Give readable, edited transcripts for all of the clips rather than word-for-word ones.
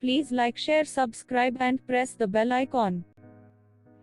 Please like, share, subscribe and press the bell icon.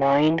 9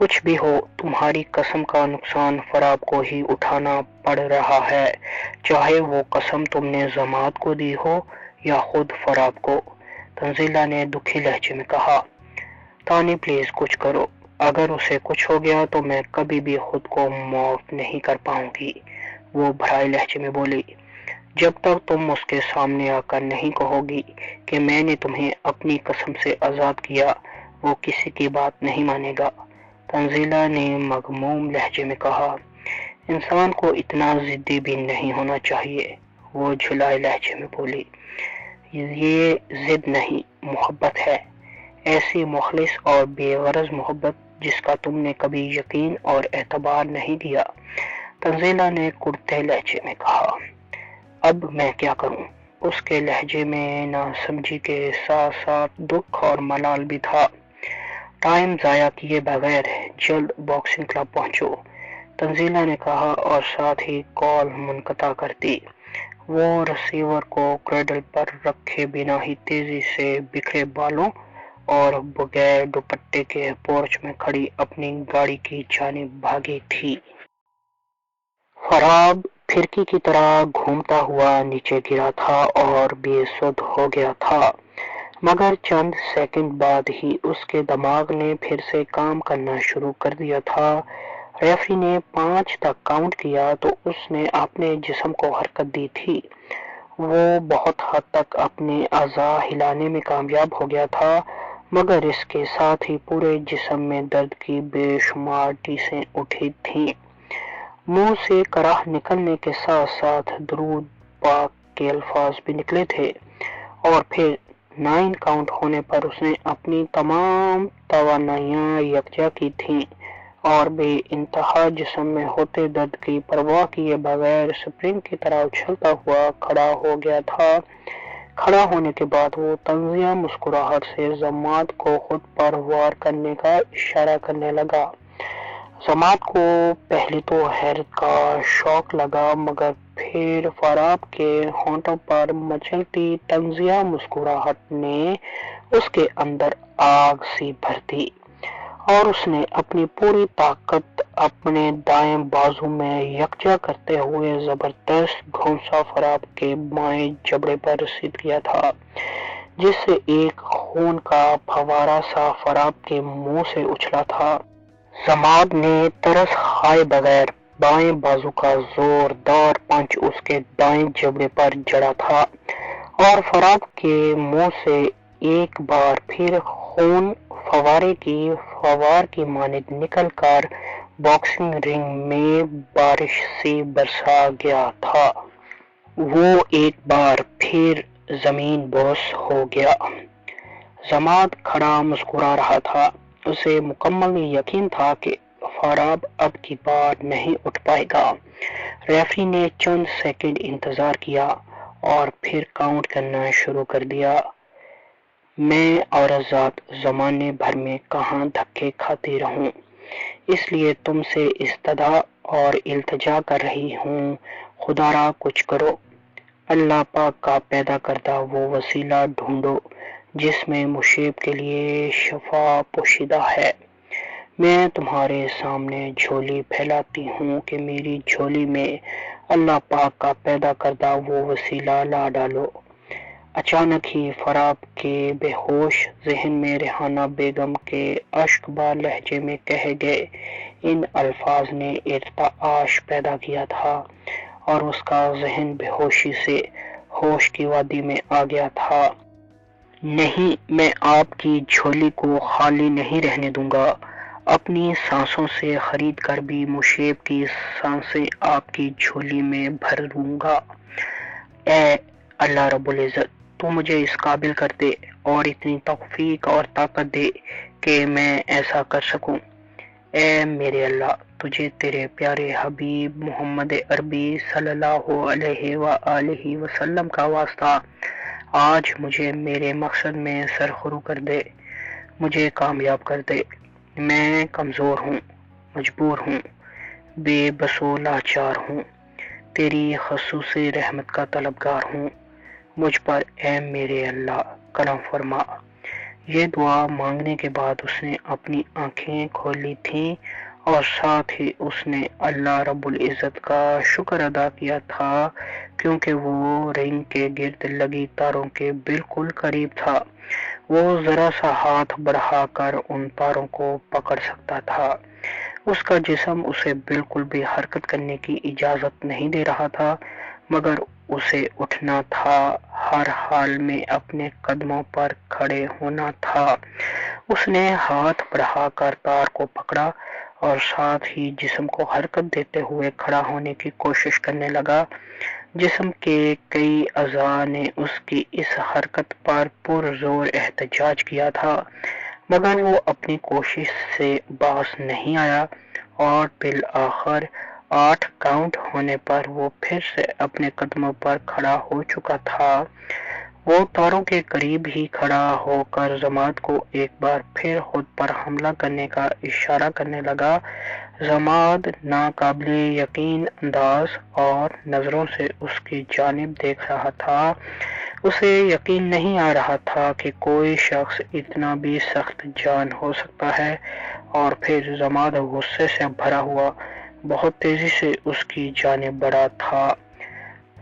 کچھ بھی ہو، تمہاری قسم کا نقصان فراب کو ہی اٹھانا پڑ رہا ہے، چاہے وہ قسم تم نے ضماد کو دی ہو یا خود فراب کو۔ تنزیلہ نے دکھی لہجے میں کہا، تانی پلیز کچھ کرو، اگر اسے کچھ ہو گیا تو میں کبھی بھی خود کو معاف نہیں کر پاؤں گی۔ وہ بھرائے لہجے میں بولی، جب تک تم اس کے سامنے آ کر نہیں کہو گی کہ میں نے تمہیں اپنی قسم سے آزاد کیا، وہ کسی کی بات نہیں مانے گا۔ تنزیلہ نے مغموم لہجے میں کہا، انسان کو اتنا ضدی بھی نہیں ہونا چاہیے۔ وہ جھلائے لہجے میں بولی، یہ ضد نہیں، محبت ہے، ایسی مخلص اور بے غرض محبت جس کا تم نے کبھی یقین اور اعتبار نہیں دیا۔ تنزیلہ نے کڑتے لہجے میں کہا، اب میں کیا کروں؟ اس کے لہجے میں ناسمجھی کے ساتھ ساتھ دکھ اور ملال بھی تھا۔ ٹائم ضائع کیے بغیر جلد باکسنگ کلب پہنچو، تنزیلہ نے کہا اور ساتھ ہی کال منقطع کر دی۔ وہ رسیور کو کریڈل پر رکھے بنا ہی تیزی سے بکھرے بالوں اور بغیر دوپٹے کے پورچ میں کھڑی اپنی گاڑی کی جانب بھاگی تھی۔ فراب پھرکی کی طرح گھومتا ہوا نیچے گرا تھا اور بے سدھ ہو گیا تھا، مگر چند سیکنڈ بعد ہی اس کے دماغ نے پھر سے کام کرنا شروع کر دیا تھا۔ ریفری نے 5 تک کاؤنٹ کیا تو اس نے اپنے جسم کو حرکت دی تھی۔ وہ بہت حد تک اپنے اعضاء ہلانے میں کامیاب ہو گیا تھا، مگر اس کے ساتھ ہی پورے جسم میں درد کی بے شمار ٹیسیں اٹھی تھیں۔ منہ سے کراہ نکلنے کے ساتھ ساتھ درود پاک کے الفاظ بھی نکلے تھے، اور پھر 9 کاؤنٹ ہونے پر اس نے اپنی تمام توانائیاں یکجا کی تھیں اور بے انتہا جسم میں ہوتے درد کی پرواہ کیے بغیر سپرنٹ کی طرح اچھلتا ہوا کھڑا ہو گیا تھا۔ کھڑا ہونے کے بعد وہ طنزیہ مسکراہٹ سے ضماد کو خود پر وار کرنے کا اشارہ کرنے لگا۔ ضماد کو پہلے تو حیرت کا شوق لگا، مگر پھر فراب کے ہونٹوں پر مچلتی طنزیہ مسکراہٹ نے اس کے اندر آگ سی بھر دی اور اس نے اپنی پوری طاقت اپنے دائیں بازو میں یکجا کرتے ہوئے زبردست گھونسا فراب کے بائیں جبڑے پر رسید کیا تھا، جس سے ایک خون کا پھوارا سا فراب کے منہ سے اچھلا تھا۔ ضماد نے ترس کھائے بغیر بائیں بازو کا زوردار پنچ اس کے دائیں جبڑے پر جڑا تھا اور فراب کے منہ سے ایک بار پھر خون فوارے کی مانند نکل کر باکسنگ رنگ میں بارش سی برسا گیا تھا۔ وہ ایک بار پھر زمین بوس ہو گیا۔ ضماد کھڑا مسکرا رہا تھا، اسے مکمل یقین تھا کہ فراب اب کی بار نہیں اٹھ پائے گا۔ ریفری نے چند سیکنڈ انتظار کیا اور پھر کاؤنٹ کرنا شروع کر دیا۔ میں اور ذات زمانے بھر میں کہاں دھکے کھاتی رہوں، اس لیے تم سے استدعا اور التجا کر رہی ہوں، خدا را کچھ کرو۔ اللہ پاک کا پیدا کردہ وہ وسیلہ ڈھونڈو جس میں مشیب کے لیے شفا پوشیدہ ہے۔ میں تمہارے سامنے جھولی پھیلاتی ہوں کہ میری جھولی میں اللہ پاک کا پیدا کردہ وہ وسیلہ لا ڈالو۔ اچانک ہی فراب کے بے ہوش ذہن میں ریحانہ بیگم کے اشکبار لہجے میں کہے گئے ان الفاظ نے ارتعاش پیدا کیا تھا اور اس کا ذہن بے ہوشی سے ہوش کی وادی میں آ گیا تھا۔ نہیں، میں آپ کی جھولی کو خالی نہیں رہنے دوں گا، اپنی سانسوں سے خرید کر بھی مشیب کی سانسیں آپ کی جھولی میں بھر دوں گا۔ اے اللہ رب العزت، تو مجھے اس قابل کر دے اور اتنی توفیق اور طاقت دے کہ میں ایسا کر سکوں۔ اے میرے اللہ، تجھے تیرے پیارے حبیب محمد عربی صلی اللہ علیہ وآلہ وسلم کا واسطہ، آج مجھے میرے مقصد میں سرخرو کر دے، مجھے کامیاب کر دے۔ میں کمزور ہوں، مجبور ہوں، بے بس و لاچار ہوں، تیری خصوصی رحمت کا طلبگار ہوں، مجھ پر اے میرے اللہ کرم فرما۔ یہ دعا مانگنے کے بعد اس نے اپنی آنکھیں کھولی تھیں اور ساتھ ہی اس نے اللہ رب العزت کا شکر ادا کیا تھا کیونکہ وہ رنگ کے گرد لگی تاروں کے بالکل قریب تھا۔ وہ ذرا سا ہاتھ بڑھا کر ان تاروں کو پکڑ سکتا تھا۔ اس کا جسم اسے بالکل بھی حرکت کرنے کی اجازت نہیں دے رہا تھا، مگر اسے اٹھنا تھا، ہر حال میں اپنے قدموں پر کھڑے ہونا تھا۔ اس نے ہاتھ بڑھا کر تار کو پکڑا اور ساتھ ہی جسم کو حرکت دیتے ہوئے کھڑا ہونے کی کوشش کرنے لگا۔ جسم کے کئی اعضاء نے اس کی اس حرکت پر پرزور احتجاج کیا تھا، مگر وہ اپنی کوشش سے باز نہیں آیا اور بالآخر 8 کاؤنٹ ہونے پر وہ پھر سے اپنے قدموں پر کھڑا ہو چکا تھا۔ وہ تاروں کے قریب ہی کھڑا ہو کر ضماد کو ایک بار پھر خود پر حملہ کرنے کا اشارہ کرنے لگا۔ ضماد ناقابل یقین انداز اور نظروں سے اس کی جانب دیکھ رہا تھا۔ اسے یقین نہیں آ رہا تھا کہ کوئی شخص اتنا بھی سخت جان ہو سکتا ہے، اور پھر ضماد غصے سے بھرا ہوا بہت تیزی سے اس کی جانب بڑھا تھا۔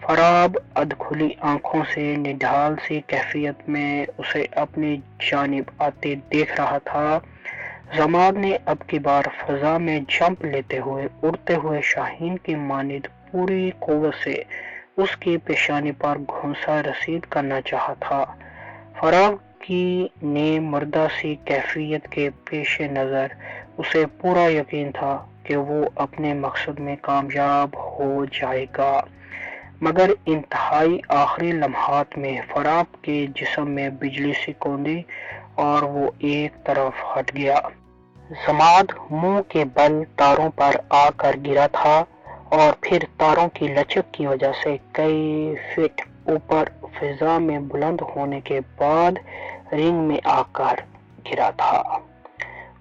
فراب ادکھلی آنکھوں سے نڈھال سی کیفیت میں اسے اپنی جانب آتے دیکھ رہا تھا۔ ضماد نے اب کی بار فضا میں جمپ لیتے ہوئے اڑتے ہوئے شاہین کی مانند پوری قوت سے اس کی پیشانی پر گھونسا رسید کرنا چاہا تھا۔ فراب کی نے مردہ سی کیفیت کے پیش نظر اسے پورا یقین تھا کہ وہ اپنے مقصد میں کامیاب ہو جائے گا، مگر انتہائی آخری لمحات میں فراب کے جسم میں بجلی سی کوندی اور وہ ایک طرف ہٹ گیا۔ ضماد منہ کے بل تاروں پر آ کر گرا تھا اور پھر تاروں کی لچک کی وجہ سے کئی فٹ اوپر فضا میں بلند ہونے کے بعد رنگ میں آ کر گرا تھا۔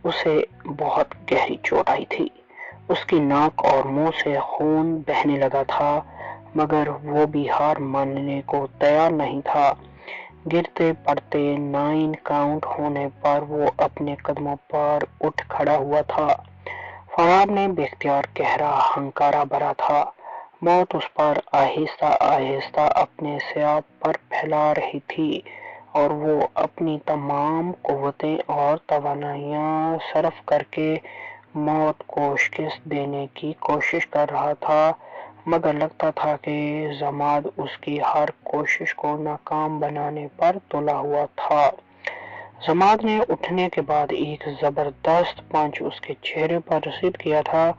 اسے بہت گہری چوٹ آئی تھی۔ اس کی ناک اور منہ سے خون بہنے لگا تھا، مگر وہ بھی ہار ماننے کو تیار نہیں تھا۔ گرتے پڑتے 9 کاؤنٹ ہونے پر وہ اپنے قدموں پر اٹھ کھڑا ہوا تھا۔ فراب نے بے اختیار گہرا ہنکارا بھرا تھا۔ موت اس پر آہستہ آہستہ اپنے سیاہ پر پھیلا رہی تھی اور وہ اپنی تمام قوتیں اور توانائیاں صرف کر کے موت کو شکست دینے کی کوشش کر رہا تھا، مگر لگتا تھا کہ ضماد اس کی ہر کوشش کو ناکام بنانے پر تلا ہوا تھا۔ ضماد نے اٹھنے کے بعد ایک زبردست پنچ اس کے چہرے پر رسید کیا تھا،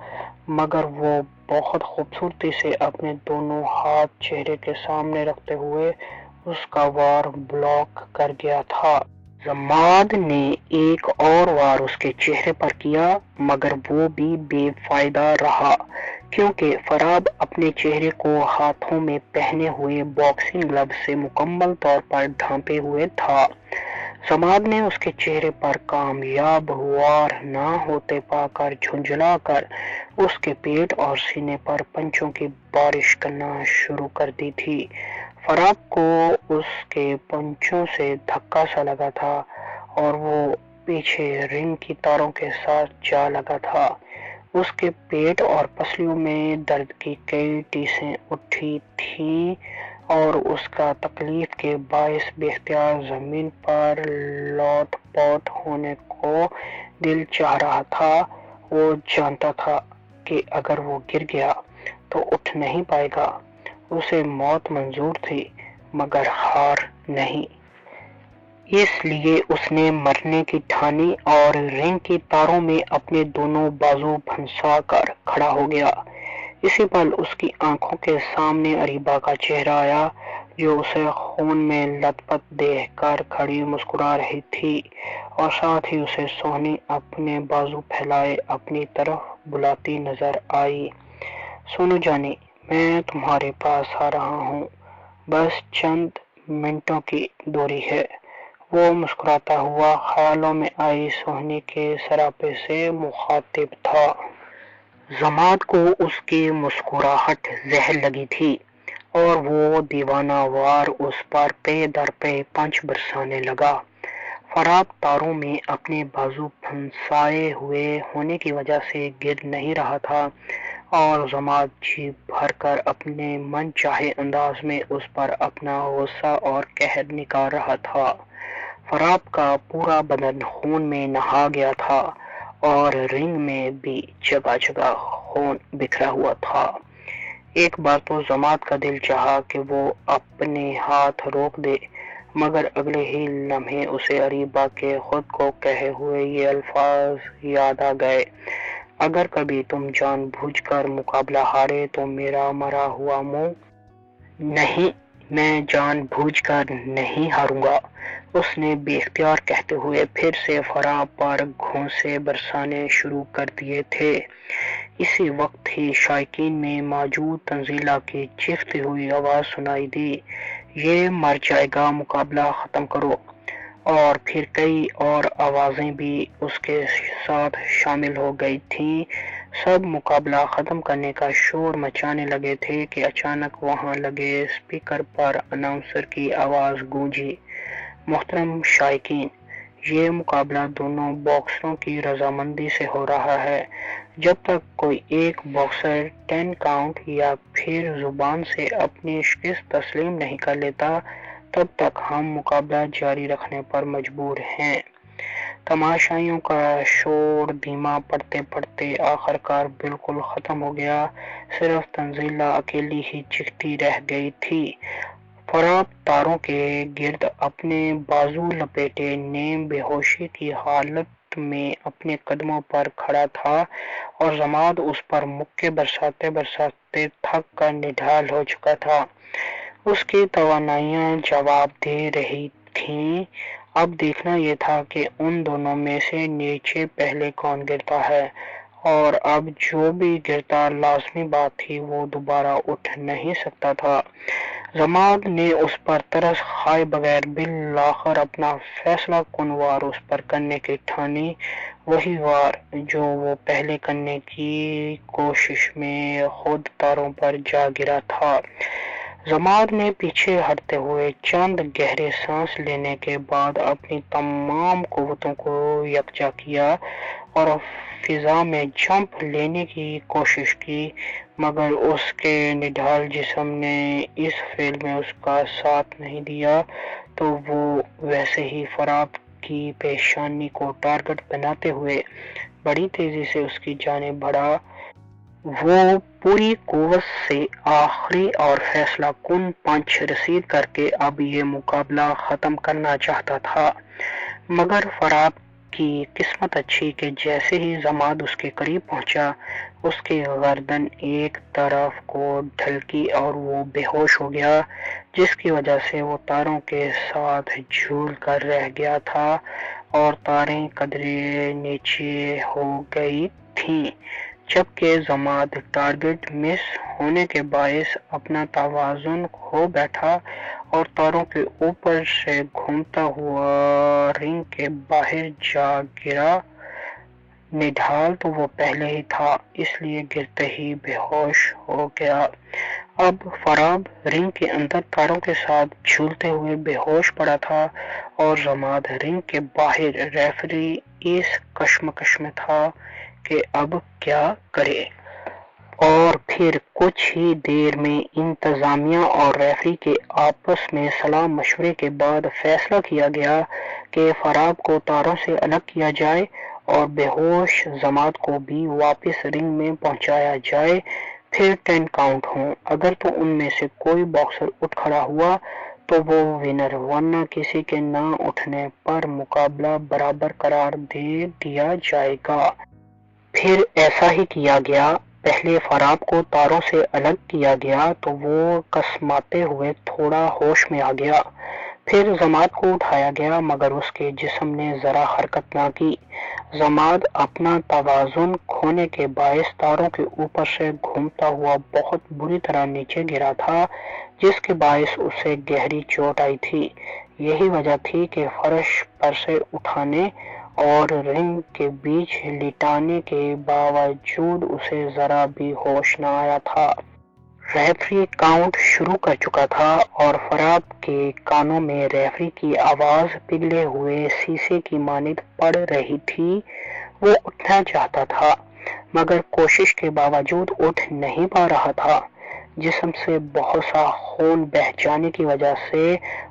مگر وہ بہت خوبصورتی سے اپنے دونوں ہاتھ چہرے کے سامنے رکھتے ہوئے اس کا وار بلاک کر گیا تھا۔ ضماد نے ایک اور وار اس کے چہرے پر کیا، مگر وہ بھی بے فائدہ رہا کیونکہ فراب اپنے چہرے کو ہاتھوں میں پہنے ہوئے باکسنگ گلوز سے مکمل طور پر ڈھانپے ہوئے تھا۔ ضماد نے اس کے چہرے پر کامیاب وار نہ ہوتے پا کر جھنجھلا کر اس کے پیٹ اور سینے پر پنچوں کی بارش کرنا شروع کر دی تھی۔ فراب کو اس کے پنچوں سے دھکا سا لگا تھا اور وہ پیچھے رنگ کی تاروں کے ساتھ جا لگا تھا۔ اس کے پیٹ اور پسلیوں میں درد کی کئی ٹیسیں اٹھی تھیں اور اس کا تکلیف کے باعث بے اختیار زمین پر لوٹ پوٹ ہونے کو دل چاہ رہا تھا۔ وہ جانتا تھا کہ اگر وہ گر گیا تو اٹھ نہیں پائے گا۔ اسے موت منظور تھی، مگر ہار نہیں۔ اس لیے اس نے مرنے کی ٹھانی اور رنگ کی تاروں میں اپنے دونوں بازو پھنسا کر کھڑا ہو گیا۔ اسی پل اس کی آنکھوں کے سامنے اریبہ کا چہرہ آیا، جو اسے خون میں لت پت دیکھ کر کھڑی مسکرا رہی تھی اور ساتھ ہی اسے سونی اپنے بازو پھیلائے اپنی طرف بلاتی نظر آئی۔ سونو جانی، میں تمہارے پاس آ رہا ہوں، بس چند منٹوں کی دوری ہے۔ وہ مسکراتا ہوا خیالوں میں آئی سونی کے سراپے سے مخاطب تھا۔ ضماد کو اس کی مسکراہٹ زہر لگی تھی اور وہ دیوانہ وار اس پر پے در پے پنچ برسانے لگا۔ فراب تاروں میں اپنے بازو پھنسائے ہوئے ہونے کی وجہ سے گر نہیں رہا تھا اور ضماد جی بھر کر اپنے من چاہے انداز میں اس پر اپنا غصہ اور قہر نکال رہا تھا۔ فراب کا پورا بدن خون میں نہا گیا تھا اور رنگ میں بھی جگہ جگہ خون بکھرا ہوا تھا۔ ایک بار تو ضماد کا دل چاہا کہ وہ اپنے ہاتھ روک دے، مگر اگلے ہی لمحے اسے اریبہ کے خود کو کہے ہوئے یہ الفاظ یاد آ گئے: اگر کبھی تم جان بوجھ کر مقابلہ ہارے تو میرا مرا ہوا منہ نہیں، میں جان بوجھ کر نہیں ہاروں گا۔ اس نے بے اختیار کہتے ہوئے پھر سے فراب پر گھونسے برسانے شروع کر دیے تھے۔ اسی وقت ہی شائقین میں موجود تنزیلہ کی چیختی ہوئی آواز سنائی دی: یہ مر جائے گا، مقابلہ ختم کرو! اور پھر کئی اور آوازیں بھی اس کے ساتھ شامل ہو گئی تھیں۔ سب مقابلہ ختم کرنے کا شور مچانے لگے تھے کہ اچانک وہاں لگے اسپیکر پر اناؤنسر کی آواز گونجی: محترم شائقین، یہ مقابلہ دونوں باکسروں کی رضامندی سے ہو رہا ہے۔ جب تک کوئی ایک باکسر 10 کاؤنٹ یا پھر زبان سے اپنی شکست تسلیم نہیں کر لیتا، تب تک ہم مقابلہ جاری رکھنے پر مجبور ہیں۔ تماشائیوں کا شور دھیما پڑتے پڑتے آخرکار بالکل ختم ہو گیا، صرف تنزیلہ اکیلی ہی چیختی رہ گئی تھی۔ فراب تاروں کے گرد اپنے بازو لپیٹے نیم بے ہوشی کی حالت میں اپنے قدموں پر کھڑا تھا اور ضماد اس پر مکے برساتے برساتے تھک کر نڈھال ہو چکا تھا۔ اس کی توانائیاں جواب دے رہی تھیں۔ اب دیکھنا یہ تھا کہ ان دونوں میں سے نیچے پہلے کون گرتا ہے، اور اب جو بھی گرتا لازمی بات تھی وہ دوبارہ اٹھ نہیں سکتا تھا۔ ضماد نے اس پر ترس کھائے بغیر بالآخر اپنا فیصلہ کن وار اس پر کرنے کی ٹھانی، وہی وار جو وہ پہلے کرنے کی کوشش میں خود تاروں پر جا گرا تھا۔ ضماد نے پیچھے ہٹتے ہوئے چند گہرے سانس لینے کے بعد اپنی تمام قوتوں کو یکجا کیا اور فضا میں جمپ لینے کی کوشش کی، مگر اس کے نڈھال جسم نے اس فعل میں اس کا ساتھ نہیں دیا، تو وہ ویسے ہی فراب کی پیشانی کو ٹارگٹ بناتے ہوئے بڑی تیزی سے اس کی جانب بڑھا۔ وہ پوری قوت سے آخری اور فیصلہ کن پنچ رسید کر کے اب یہ مقابلہ ختم کرنا چاہتا تھا، مگر فراب کی قسمت اچھی کہ جیسے ہی ضماد اس کے قریب پہنچا، اس کی گردن ایک طرف کو ڈھلکی اور وہ بے ہوش ہو گیا، جس کی وجہ سے وہ تاروں کے ساتھ جھول کر رہ گیا تھا اور تاریں قدرے نیچے ہو گئی تھیں، جبکہ ضماد ٹارگٹ مس ہونے کے باعث اپنا توازن کھو بیٹھا اور تاروں کے اوپر سے گھومتا ہوا رنگ کے باہر جا گرا۔ نڈھال تو وہ پہلے ہی تھا، اس لیے گرتے ہی بے ہوش ہو گیا۔ اب فراب رنگ کے اندر تاروں کے ساتھ جھولتے ہوئے بے ہوش پڑا تھا اور ضماد رنگ کے باہر۔ ریفری اس کشمکش میں تھا کہ اب کیا کرے، اور پھر کچھ ہی دیر میں انتظامیہ اور ریفری کے آپس میں صلاح مشورے کے بعد فیصلہ کیا گیا کہ فراب کو تاروں سے الگ کیا جائے اور بے ہوش ضماد کو بھی واپس رنگ میں پہنچایا جائے، پھر 10 کاؤنٹ ہوں۔ اگر تو ان میں سے کوئی باکسر اٹھ کھڑا ہوا تو وہ ونر، ورنہ کسی کے نہ اٹھنے پر مقابلہ برابر قرار دے دیا جائے گا۔ پھر ایسا ہی کیا گیا۔ پہلے فراب کو تاروں سے الگ کیا گیا تو وہ کسماتے ہوئے تھوڑا ہوش میں آ گیا۔ پھر ضماد کو اٹھایا گیا، مگر اس کے جسم نے ذرا حرکت نہ کی۔ ضماد اپنا توازن کھونے کے باعث تاروں کے اوپر سے گھومتا ہوا بہت بری طرح نیچے گرا تھا، جس کے باعث اسے گہری چوٹ آئی تھی۔ یہی وجہ تھی کہ فرش پر سے اٹھانے اور رنگ کے بیچ لٹانے کے باوجود اسے ذرا بھی ہوش نہ آیا تھا۔ ریفری کاؤنٹ شروع کر چکا تھا اور فراب کے کانوں میں ریفری کی آواز پگھلے ہوئے شیشے کی مانند پڑ رہی تھی۔ وہ اٹھنا چاہتا تھا مگر کوشش کے باوجود اٹھ نہیں پا رہا تھا۔ جسم سے بہت سا خون بہہ جانے کی وجہ سے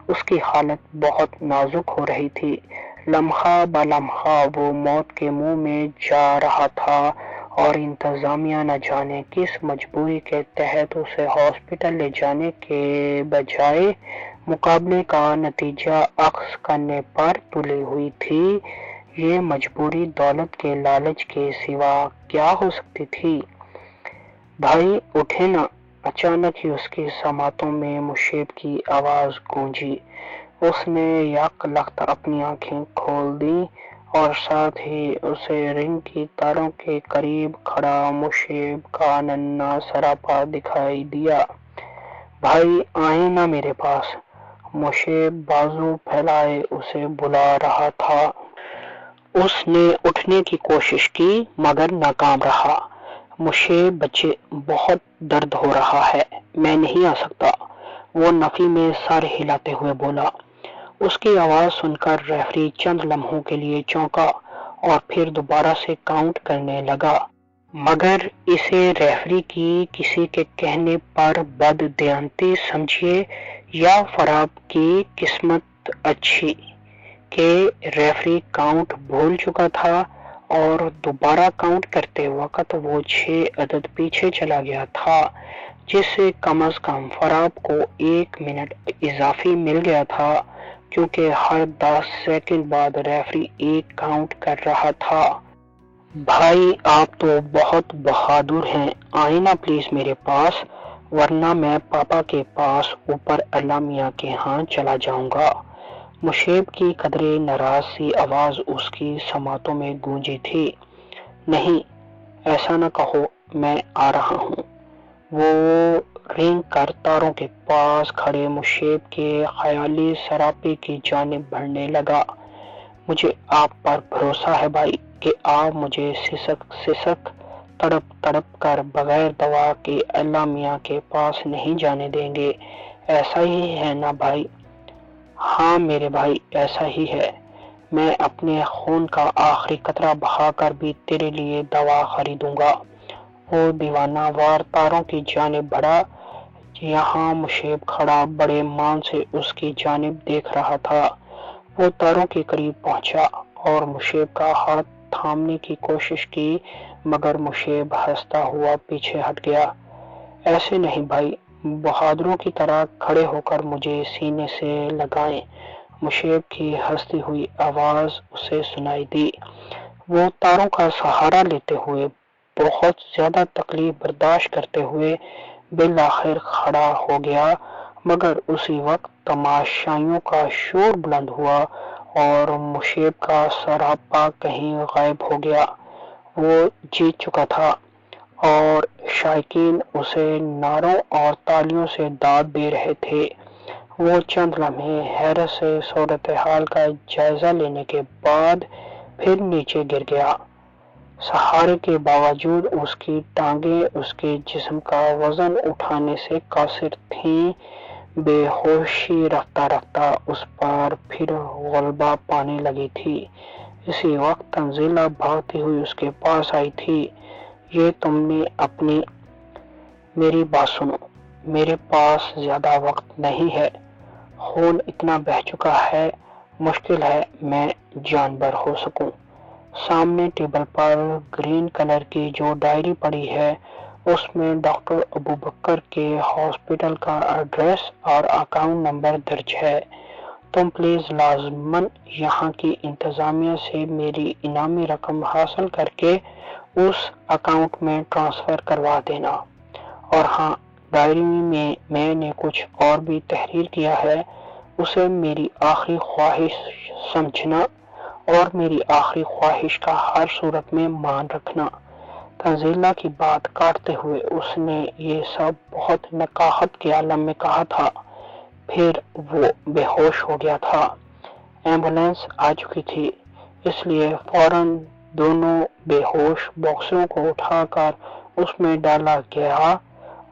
اس کی حالت بہت نازک ہو رہی تھی۔ لمحہ بہ لمحہ وہ موت کے منہ میں جا رہا تھا اور انتظامیہ نہ جانے کس مجبوری کے تحت اسے ہاسپٹل لے جانے کے بجائے مقابلے کا نتیجہ اخذ کرنے پر تلی ہوئی تھی۔ یہ مجبوری دولت کے لالچ کے سوا کیا ہو سکتی تھی؟ بھائی اٹھے نا! اچانک ہی اس کی سماعتوں میں مشیب کی آواز گونجی۔ اس نے یک لخت اپنی آنکھیں کھول دیں اور ساتھ ہی اسے رنگ کی تاروں کے قریب کھڑا مشیب کا ننھا سراپا دکھائی دیا۔ بھائی آئیں نا میرے پاس! مشیب بازو پھیلائے اسے بلا رہا تھا۔ اس نے اٹھنے کی کوشش کی مگر ناکام رہا۔ مشیب بچے بہت درد ہو رہا ہے، میں نہیں آ سکتا، وہ نفی میں سر ہلاتے ہوئے بولا۔ اس کی آواز سن کر ریفری چند لمحوں کے لیے چونکا اور پھر دوبارہ سے کاؤنٹ کرنے لگا، مگر اسے ریفری کی کسی کے کہنے پر بددیانتی سمجھیے یا فراب کی قسمت اچھی کہ ریفری کاؤنٹ بھول چکا تھا اور دوبارہ کاؤنٹ کرتے وقت وہ 6 عدد پیچھے چلا گیا تھا، جس سے کم از کم فراب کو 1 منٹ اضافی مل گیا تھا کیونکہ ہر 10 سیکنڈ بعد ریفری ایک کاؤنٹ کر رہا تھا۔ بھائی آپ تو بہت بہادر ہیں، آئیں نا پلیز میرے پاس، ورنہ میں پاپا کے پاس اوپر اعلامیہ کے ہاں چلا جاؤں گا۔ مشیب کی قدرے ناراض سی آواز اس کی سماعتوں میں گونجی تھی۔ نہیں ایسا نہ کہو، میں آ رہا ہوں۔ وہ رینگ کر تاروں کے پاس کھڑے مشیب کے خیالی سراپے کی جانب بڑھنے لگا۔ مجھے آپ پر بھروسہ ہے بھائی کہ آپ مجھے سسک تڑپ تڑپ کر بغیر دوا کے اعلامیہ کے پاس نہیں جانے دیں گے، ایسا ہی ہے نا بھائی؟ ہاں میرے بھائی ایسا ہی ہے، میں اپنے خون کا آخری قطرہ بہا کر بھی تیرے لیے دوا خریدوں گا۔ وہ دیوانہ وار تاروں کی جانب بڑھا۔ یہاں مشیب کھڑا بڑے مان سے اس کی جانب دیکھ رہا تھا۔ وہ تاروں کے قریب پہنچا اور مشیب کا ہاتھ تھامنے کی کوشش کی مگر مشیب ہنستا ہوا پیچھے ہٹ گیا۔ ایسے نہیں بھائی، بہادروں کی طرح کھڑے ہو کر مجھے سینے سے لگائیں، مشیب کی ہنستی ہوئی آواز اسے سنائی دی۔ وہ تاروں کا سہارا لیتے ہوئے بہت زیادہ تکلیف برداشت کرتے ہوئے بالآخر کھڑا ہو گیا مگر اسی وقت تماشائیوں کا شور بلند ہوا اور مشیب کا سراپا کہیں غائب ہو گیا۔ وہ جیت چکا تھا اور شائقین اسے نعروں اور تالیوں سے داد دے رہے تھے۔ وہ چند لمحے حیرت سے صورتحال کا جائزہ لینے کے بعد پھر نیچے گر گیا۔ سہارے کے باوجود اس کی ٹانگیں اس کے جسم کا وزن اٹھانے سے قاصر تھیں۔ بے ہوشی رفتہ رفتہ اس پر پھر غلبہ پانے لگی تھی۔ اسی وقت تنزیلہ بھاگتی ہوئی اس کے پاس آئی تھی۔ یہ تم نے اپنی میری بات سنو، میرے پاس زیادہ وقت نہیں ہے، خون اتنا بہہ چکا ہے، مشکل ہے میں جانبر ہو سکوں۔ سامنے ٹیبل پر گرین کلر کی جو ڈائری پڑی ہے اس میں ڈاکٹر ابوبکر کے ہاسپٹل کا ایڈریس اور اکاؤنٹ نمبر درج ہے۔ تم پلیز لازماً یہاں کی انتظامیہ سے میری انعامی رقم حاصل کر کے اس اکاؤنٹ میں ٹرانسفر کروا دینا۔ اور ہاں، ڈائری میں میں نے کچھ اور بھی تحریر کیا ہے، اسے میری آخری خواہش سمجھنا اور میری آخری خواہش کا ہر صورت میں مان رکھنا۔ تنزیلہ کی بات کاٹتے ہوئے اس نے یہ سب بہت نقاہت کے عالم میں کہا تھا، پھر وہ بے ہوش ہو گیا تھا۔ ایمبولینس آ چکی تھی، اس لیے فوراً دونوں بے ہوش باکسروں کو اٹھا کر اس میں ڈالا گیا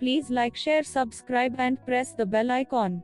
Please like, share, subscribe and press the bell icon.